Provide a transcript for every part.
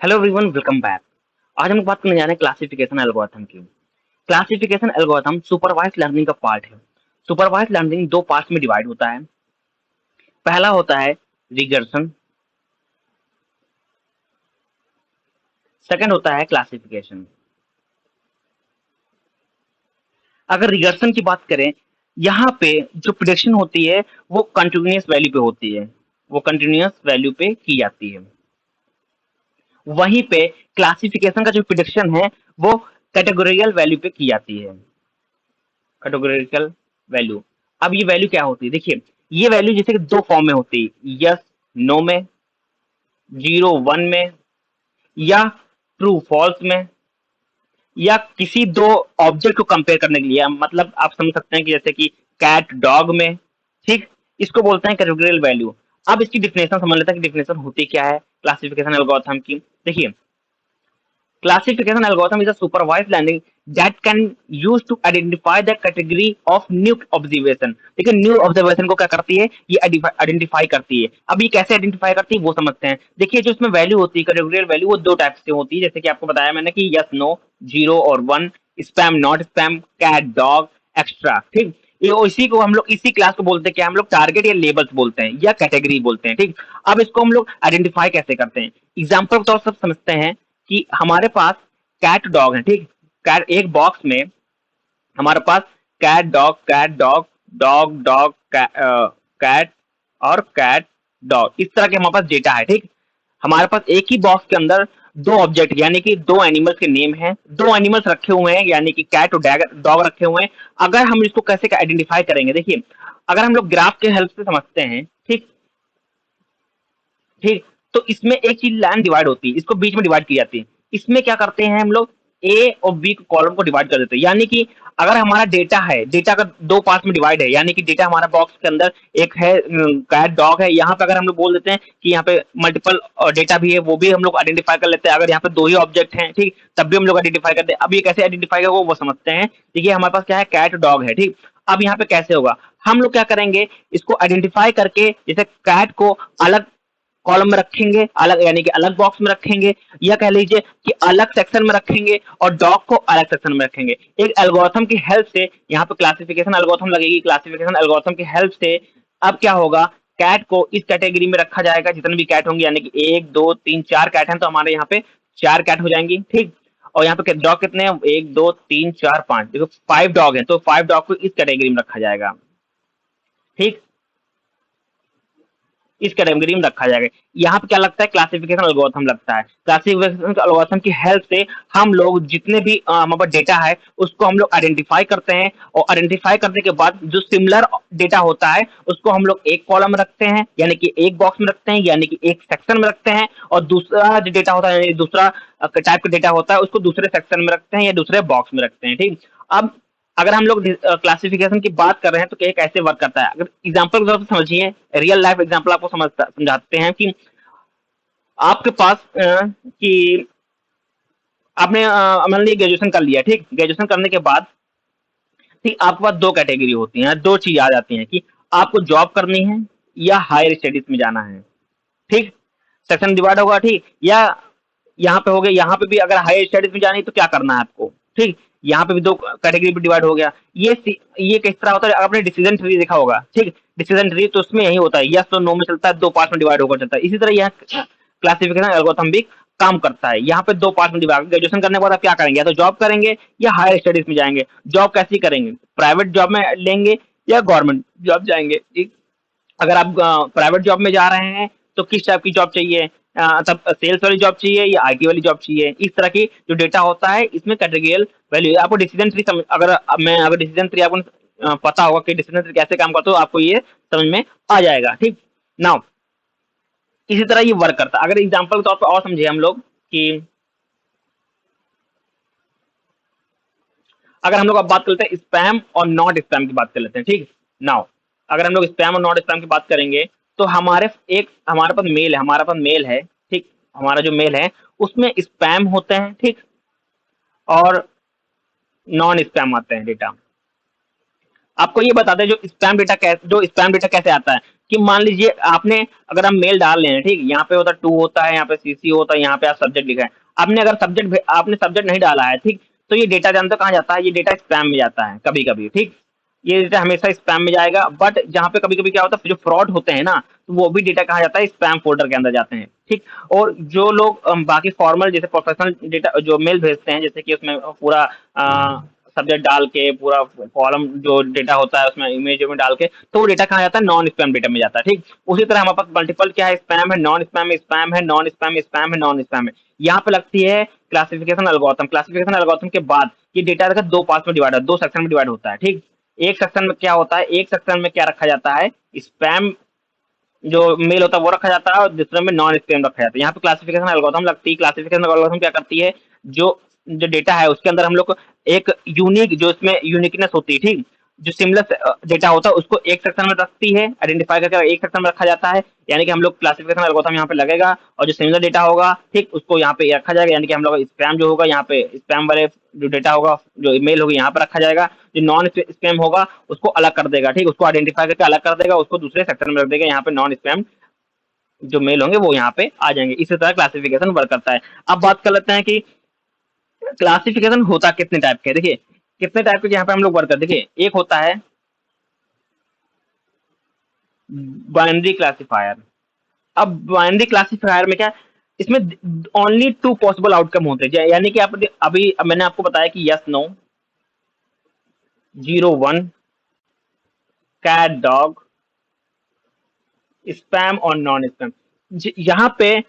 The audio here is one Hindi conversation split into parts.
Hello everyone, welcome back. आज हम लोग बात करने जा रहे हैं क्लासिफिकेशन एल्गोरिथम की। क्लासिफिकेशन एल्गोरिथम सुपरवाइज्ड लर्निंग का पार्ट है। सुपरवाइज्ड लर्निंग दो पार्ट्स में डिवाइड होता है। पहला होता है रिग्रेशन, सेकंड होता है क्लासिफिकेशन। अगर रिग्रेशन की बात करें, यहाँ पे जो प्रिडिक्शन होती है वो कंटिन्यूअस वैल्यू पे होती है, वो कंटिन्यूअस वैल्यू पे की जाती है। वहीं पे क्लासिफिकेशन का जो प्रिडिक्शन है वो कैटेगोरियल वैल्यू पे की जाती है। Categorical value. अब ये वैल्यू क्या होती है, देखिए ये वैल्यू जैसे कि दो फॉर्म में होती है, यस नो में, जीरो वन में, या ट्रू फॉल्स में, या किसी दो ऑब्जेक्ट को कंपेयर करने के लिए। मतलब आप समझ सकते हैं कि जैसे कि कैट डॉग में, ठीक। इसको बोलते हैं कैटेगोरियल वैल्यू। अब इसकी डिफिनेशन समझ लेते हैं कि डिफिनेशन होती क्या है क्लासिफिकेशन एल्गोरिथम की। देखिए, classification algorithm is a supervised learning that can use to identify the category of new observation। लेकिन न्यू ऑब्जर्वेशन को क्या करती है, ये आइडेंटिफाई करती है। अब ये कैसे आइडेंटिफाई करती है वो समझते हैं। देखिए, जो इसमें वैल्यू होती है कैटेगोरियल वैल्यू, वो दो टाइप से होती है, जैसे कि आपको बताया मैंने कि यस नो, जीरो और one, spam not spam, cat dog, extra, ठीक। ये इसी को हम लोग इसी क्लास को बोलते हैं कि हम लोग टारगेट या लेबल्स बोलते हैं या कैटेगरी बोलते हैं, ठीक। अब इसको हम लोग आइडेंटिफाई कैसे करते हैं, एग्जाम्पल के तौर पर समझते हैं कि हमारे पास कैट डॉग है, ठीक। कैट एक बॉक्स में हमारे पास cat dog, dog dog, cat और कैट डॉग, इस तरह के हमारे पास डेटा है, ठीक। हमारे पास एक ही बॉक्स के अंदर दो ऑब्जेक्ट यानी कि दो एनिमल्स के नेम हैं, दो एनिमल्स रखे हुए हैं यानी कि कैट और डॉग रखे हुए हैं। अगर हम इसको कैसे आइडेंटिफाई करेंगे, देखिए अगर हम लोग ग्राफ के हेल्प से समझते हैं, ठीक, ठीक। तो इसमें एक चीज लाइन डिवाइड होती है, इसको बीच में डिवाइड की जाती है। इसमें क्या करते हैं हम लोग, ए और बी कॉलम को डिवाइड कर देते हैं। यानी कि अगर हमारा डेटा है, डेटा का दो पार्ट में डिवाइड है, यानी कि डेटा हमारा बॉक्स के अंदर एक है कैट डॉग है, यहाँ पे अगर हम लोग बोल देते हैं कि यहाँ पे मल्टीपल डेटा भी है, वो भी हम लोग आइडेंटिफाई कर लेते हैं। अगर यहाँ पे दो ही ऑब्जेक्ट हैं, ठीक, तब भी हम लोग आइडेंटिफाई करते हैं। अब ये कैसे आइडेंटिफाई करेगा वो समझते हैं। देखिए हमारे पास क्या है, कैट डॉग है, ठीक। अब यहाँ पे कैसे होगा, हम लोग क्या करेंगे, इसको आइडेंटिफाई करके जैसे कैट को अलग कॉलम में रखेंगे, अलग यानी कि अलग बॉक्स में रखेंगे, या कह लीजिए कि अलग सेक्शन में रखेंगे और डॉग को अलग सेक्शन में रखेंगे। एक एल्गोरिथम की हेल्प से यहाँ पे क्लासिफिकेशन एल्गोरिथम लगेगी। क्लासिफिकेशन एल्गोरिथम की हेल्प से अब क्या होगा, कैट को इस कैटेगरी में रखा जाएगा, जितने भी कैट होंगे, यानी कि एक दो तीन चार कैट हैं तो हमारे यहाँ पे चार कैट हो जाएंगी, ठीक। और यहाँ पे डॉग कितने हैं, एक दो तीन चार पांच, देखो फाइव डॉग है तो फाइव डॉग को इस कैटेगरी में रखा जाएगा, ठीक। इस कैटेगरी में रखा जाएगा। यहाँ पे क्या लगता है, क्लासिफिकेशन एल्गोरिथम लगता है। क्लासिफिकेशन एल्गोरिथम की हेल्प से हम लोग जितने भी हमारे पास डेटा है उसको हम लोग आइडेंटिफाई करते हैं, और आइडेंटिफाई करने के बाद जो सिमिलर डेटा होता है उसको हम लोग एक कॉलम में रखते हैं, यानी कि एक बॉक्स में रखते हैं, यानी कि एक सेक्शन में रखते हैं, और दूसरा जो डेटा होता है यानी दूसरा टाइप का डेटा होता है उसको दूसरे सेक्शन में रखते हैं या दूसरे बॉक्स में रखते हैं, ठीक। अब अगर हम लोग क्लासिफिकेशन की बात कर रहे हैं तो क्या कैसे वर्क करता है, अगर एग्जांपल के तौर पर समझिए, रियल लाइफ एग्जांपल आपको समझाते हैं कि आपके पास कि आपने मान लीजिए ग्रेजुएशन कर लिया, ठीक। ग्रेजुएशन करने के बाद ठीक आपके पास दो कैटेगरी होती हैं, दो चीज आ जाती हैं कि आपको जॉब करनी है या हायर स्टडीज में जाना है, ठीक। सेक्शन डिवाइड होगा, ठीक। या यहाँ पे हो गया, यहाँ पे भी अगर हायर स्टडीज में जानी है तो क्या करना है आपको, ठीक। यहाँ पे भी दो कैटेगरी पे डिवाइड हो गया। ये किस तरह होता है, आपने डिसीजन ट्री देखा होगा, ठीक। डिसीजन ट्री तो उसमें यही होता है, यस तो नो में चलता है, दो पार्ट में डिवाइड होकर चलता है। इसी तरह यह क्लासिफिकेशन एल्गोरिथम भी काम करता है। यहाँ पे दो पार्ट में डिवाइड, ग्रेजुएशन करने के बाद आप क्या करेंगे, या तो जॉब करेंगे या हायर स्टडीज में जाएंगे। जॉब कैसी करेंगे, प्राइवेट जॉब में लेंगे या गवर्नमेंट जॉब जाएंगे, ठीक। अगर आप प्राइवेट जॉब में जा रहे हैं तो किस टाइप की जॉब चाहिए, तब सेल्स वाली जॉब चाहिए या आईटी वाली जॉब चाहिए। इस तरह की जो डेटा होता है इसमें कैटेगरियल वैल्यू आपको डिसीजन ट्री अगर डिसीजन ट्री आपको पता होगा कि डिसीजन ट्री कैसे काम करता है तो आपको ये समझ में आ जाएगा, ठीक। नाउ इसी तरह ये वर्क करता है। अगर एग्जाम्पल के तौर पर और समझे हम लोग कि अगर हम लोग अब बात करते हैं स्पैम और नॉट स्पैम की बात कर लेते हैं, ठीक। नाउ अगर हम लोग स्पैम और नॉट स्पैम की बात करेंगे तो हमारे पास मेल है, ठीक। हमारा जो मेल है उसमें स्पैम होते हैं, ठीक, और नॉन स्पैम आते हैं डेटा। आपको ये बताते हैं जो स्पैम डेटा कैसे आता है कि मान लीजिए आपने अगर हम मेल डाल रहे हैं, ठीक, यहाँ पे होता टू होता है, यहाँ पे सीसी होता है, यहाँ पे आप सब्जेक्ट लिखा है। आपने अगर सब्जेक्ट नहीं डाला है, ठीक, तो ये डेटा जानते हो कहाँ जाता है, ये डेटा स्पैम में जाता है कभी कभी, ठीक। ये डेटा हमेशा स्पैम में जाएगा, बट जहाँ पे कभी कभी क्या होता है जो फ्रॉड होते हैं ना, तो वो भी डेटा कहाँ जाता है, स्पैम फोल्डर के अंदर जाते हैं, ठीक। और जो लोग बाकी फॉर्मल जैसे प्रोफेशनल डेटा जो मेल भेजते हैं, जैसे कि उसमें पूरा सब्जेक्ट डाल के पूरा कॉलम जो डेटा होता है उसमें इमेज में डाल के, तो वो डेटा कहाँ जाता है, नॉन स्पैम डेटा में जाता है, ठीक। उसी तरह हमारे पास मल्टीपल क्या है, स्पैम है, नॉन स्पैम है, स्पैम है, नॉन स्पैम, स्पैम है, नॉन स्पैम है। यहाँ पे लगती है क्लासिफिकेशन एल्गोरिथम के बाद ये डेटा देखा दो पार्ट में डिवाइड, दो सेक्शन में डिवाइड होता है, ठीक। एक सेक्शन में क्या होता है, एक सेक्शन में क्या रखा जाता है, स्पैम जो मेल होता है वो रखा जाता है, और दूसरे में नॉन स्पैम रखा जाता है। यहाँ पे क्लासिफिकेशन एल्गोरिथम लगती है। क्लासिफिकेशन एल्गोरिथम क्या करती है, जो जो डेटा है उसके अंदर हम लोग को एक यूनिक, जो इसमें यूनिकनेस होती है, ठीक, जो सिमिलर डेटा होता है उसको एक सेक्शन में रखती है, आइडेंटिफाई करके एक सेक्शन में रखा जाता है। यानी कि हम लोग क्लासिफिकेशन एल्गोरिथम यहाँ पे लगेगा, और जो सिमिलर डेटा होगा, ठीक, उसको यहाँ पे रखा जाएगा। यानी कि हम लोग स्पैम जो होगा यहाँ पे स्पैम वाले जो डेटा होगा, जो ईमेल होगी यहाँ पे रखा जाएगा। जो नॉन स्पैम होगा उसको अलग कर देगा, ठीक, उसको आइडेंटिफाई करके अलग कर देगा, उसको दूसरे सेक्शन में रख देगा। यहाँ पे नॉन स्पैम जो मेल होंगे वो यहाँ पे आ जाएंगे। इसी तरह क्लासिफिकेशन वर्क करता है। अब बात कर लेते हैं कि क्लासिफिकेशन होता कितने टाइप के। देखिए कितने टाइप के यहाँ पे हम लोग वर्क करते हैं। देखिए एक होता है बाइनरी क्लासिफायर। अब बाइनरी क्लासिफायर में क्या, इसमें ओनली टू पॉसिबल आउटकम होते हैं। यानी कि आप अभी मैंने आपको बताया कि yes no, 0 1, cat dog, spam और नॉन स्पैम। यहाँ पे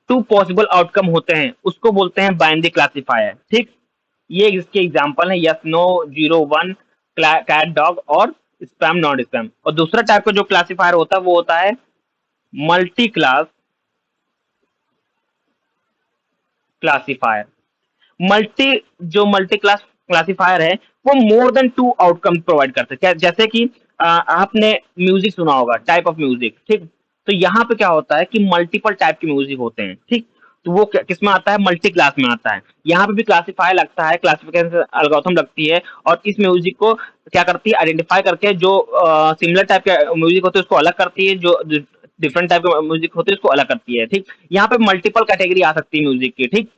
टू पॉसिबल आउटकम होते हैं, उसको बोलते हैं बाइनरी क्लासिफायर, ठीक। ये इसके एग्जांपल है, यस नो, 0 1, कैट डॉग और स्पैम नॉन स्पैम। और दूसरा टाइप का जो क्लासिफायर होता है वो होता है मल्टी क्लास क्लासिफायर। मल्टी जो मल्टी क्लास क्लासिफायर है वो more than two outcome provide करते हैं। जैसे कि आपने म्यूजिक सुना होगा, टाइप ऑफ म्यूजिक, ठीक। तो यहाँ पे क्या होता है कि मल्टीपल टाइप के म्यूजिक होते हैं, ठीक। तो वो किस में आता है, मल्टी क्लास में आता है। यहाँ पे भी क्लासिफायर लगता है, क्लासिफिकेशन एल्गोरिथम लगती है, और इस म्यूजिक को क्या करती है, आइडेंटिफाई करके जो सिमिलर टाइप के म्यूजिक होते हैं उसको अलग करती है, जो डिफरेंट टाइप के म्यूजिक होते हैं उसको अलग करती है, ठीक। यहाँ पे मल्टीपल कैटेगरी आ सकती है म्यूजिक की, ठीक।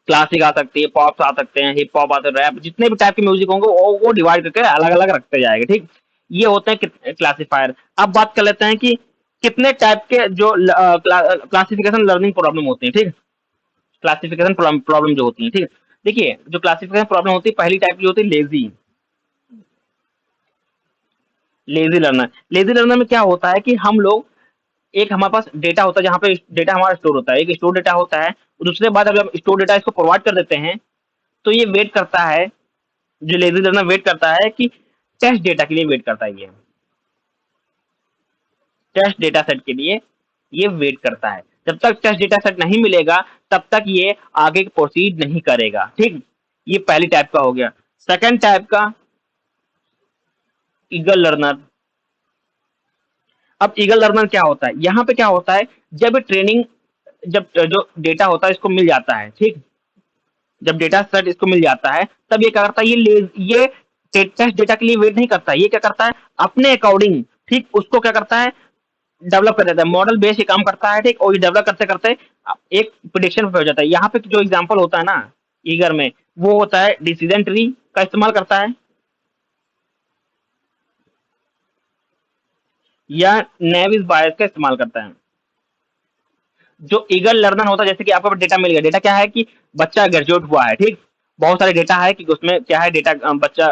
क्लासिक आ सकती है, पॉप्स आ सकते हैं, हिप हॉप आते हैं, रैप, जितने भी टाइप के म्यूजिक होंगे वो डिवाइड करके अलग अलग रखते जाएंगे, ठीक। ये होते हैं क्लासिफायर। अब बात कर लेते हैं कि कितने टाइप के जो क्लासिफिकेशन लर्निंग प्रॉब्लम होती है, ठीक। क्लासिफिकेशन प्रॉब्लम जो होती है, ठीक। देखिए जो क्लासिफिकेशन प्रॉब्लम होती है, पहली टाइप की होती है लेजी। लेजी लर्नर में क्या होता है कि हम लोग, एक हमारे पास डेटा होता है जहाँ पे डेटा हमारा स्टोर होता है, एक स्टोर डेटा होता है, दूसरे बाद अगर हम स्टोर डेटा इसको प्रोवाइड कर देते हैं, तो ये वेट करता है, जो लेजी लर्नर वेट करता है कि टेस्ट डेटा के लिए वेट करता है, ये टेस्ट डेटा सेट के लिए ये वेट करता है। जब तक टेस्ट डेटा सेट नहीं मिलेगा तब तक ये आगे प्रोसीड नहीं करेगा, ठीक। ये पहली टाइप का हो गया। सेकंड टाइप का ईगल लर्नर। अब ईगल लर्नर क्या होता है, यहाँ पे क्या होता है, जब ट्रेनिंग, जब जो डेटा होता है इसको मिल जाता है, ठीक, जब डेटा सेट इसको मिल जाता है तब ये क्या करता है, ये टेस्ट डेटा के लिए वेट नहीं करता, ये क्या करता है अपने अकॉर्डिंग, ठीक, उसको क्या करता है, डेवलप कर देता है, मॉडल बेस ये काम करता है, ठीक। और ये डेवलप करते करते एक प्रिडिक्शन पे हो जाता है। यहाँ पे जो एग्जांपल होता है ना ईगर में, वो होता है डिसीजन ट्री का इस्तेमाल करता है, या नेविस बायस का इस्तेमाल करता है। जो ईगल लर्नर होता है, जैसे कि आपको डेटा मिल गया, डेटा क्या है कि बच्चा ग्रेजुएट हुआ है, ठीक। बहुत सारे डेटा है कि उसमें क्या है, डेटा बच्चा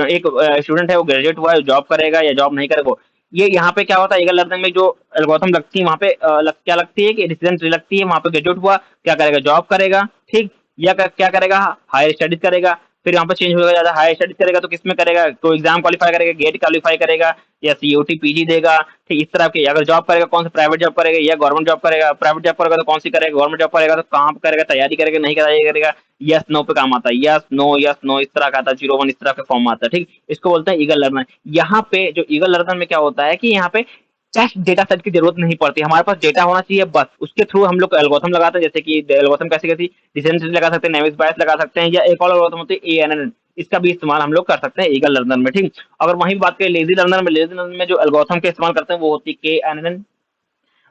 एक स्टूडेंट है वो ग्रेजुएट हुआ है, जॉब करेगा या जॉब नहीं करेगा। ये यहाँ पे क्या होता है, ईगल लर्निंग में जो एल्गोरिथम लगती है वहाँ पे क्या लगती है कि डिसीजन ट्री लगती है। वहाँ पे ग्रेजुएट हुआ क्या करेगा, जॉब करेगा, ठीक, या क्या करेगा, हायर स्टडीज करेगा। फिर यहाँ पे चेंज होगा, ज्यादा हायर स्टडीज करेगा तो किसमें करेगा, तो एग्जाम क्वालिफाई करेगा, गेट क्वालिफाई करेगा, या सीओटी पीजी देगा, ठीक। इस तरह के अगर जॉब करेगा कौन सा, प्राइवेट जॉब करेगा या गवर्नमेंट जॉब करेगा, प्राइवेट जॉब करेगा तो कौन सी करेगा, गवर्नमेंट जॉब करेगा तो कहाँ पे करेगा, तैयारी करेगा नहीं तैयारी करेगा, यस नो पे काम आता है, यस नो इस तरह का आता है, 0 1 इस तरह का फॉर्म आता है, ठीक। इसको बोलते हैं ईगल लर्नर। यहाँ पे जो ईगल लर्नर में क्या होता है कि यहाँ पे टेस्ट डेटा सेट की जरूरत नहीं पड़ती, हमारे पास डेटा होना चाहिए बस, उसके थ्रू हम लोग एल्गोरिथम लगाते हैं। जैसे कि एल्गोरिथम कैसे कैसी डिसीजन ट्री लगा सकते हैं, नेविस बायस लगा सकते हैं, या एक और एल्गोरिथम होती है एएनएन। इसका भी इस्तेमाल हम लोग कर सकते हैं ईगल लर्नर में, ठीक। अगर वहीं बात करें लेजी लर्नर में, लेजी लर्नर में जो एल्गोरिथम का इस्तेमाल करते हैं वो होती है KNN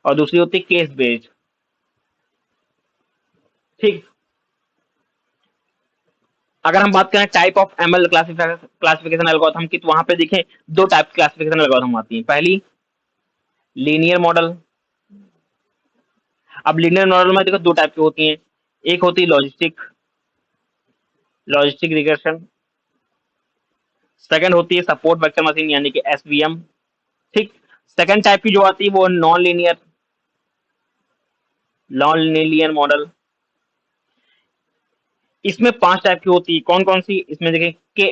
और दूसरी होती है केस बेस्ड, ठीक। अगर हम बात करें type of ML classification algorithm की, तो वहां पे देखें दो टाइप क्लासिफिकेशन एल्गोरिथम आती है। पहली लीनियर मॉडल। अब लीनियर मॉडल में देखो दो टाइप की होती हैं, एक होती है लॉजिस्टिक लॉजिस्टिक रिग्रेशन, सेकंड होती है सपोर्ट वेक्टर मशीन यानी कि SVM, ठीक। सेकंड टाइप की जो आती है वो नॉन लीनियर मॉडल। इसमें 5 टाइप की होती है, कौन कौन सी, इसमें देखें के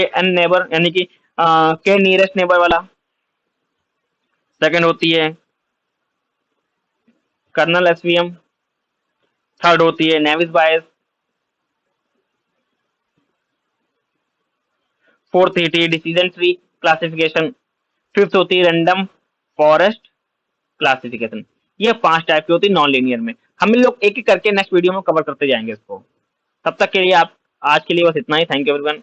एन नेबर यानी कि के नियरेस्ट नेबर वाला, सेकंड होती है कर्नल SVM, थर्ड होती है नेविस बायस, फोर्थ होती है डिसीजन ट्री क्लासिफिकेशन, फिफ्थ होती है रैंडम फॉरेस्ट क्लासिफिकेशन। ये 5 टाइप की होती है नॉन लीनियर में। हम लोग एक एक करके नेक्स्ट वीडियो में कवर करते जाएंगे इसको। तब तक के लिए आप आज के लिए बस इतना ही। Thank you everyone.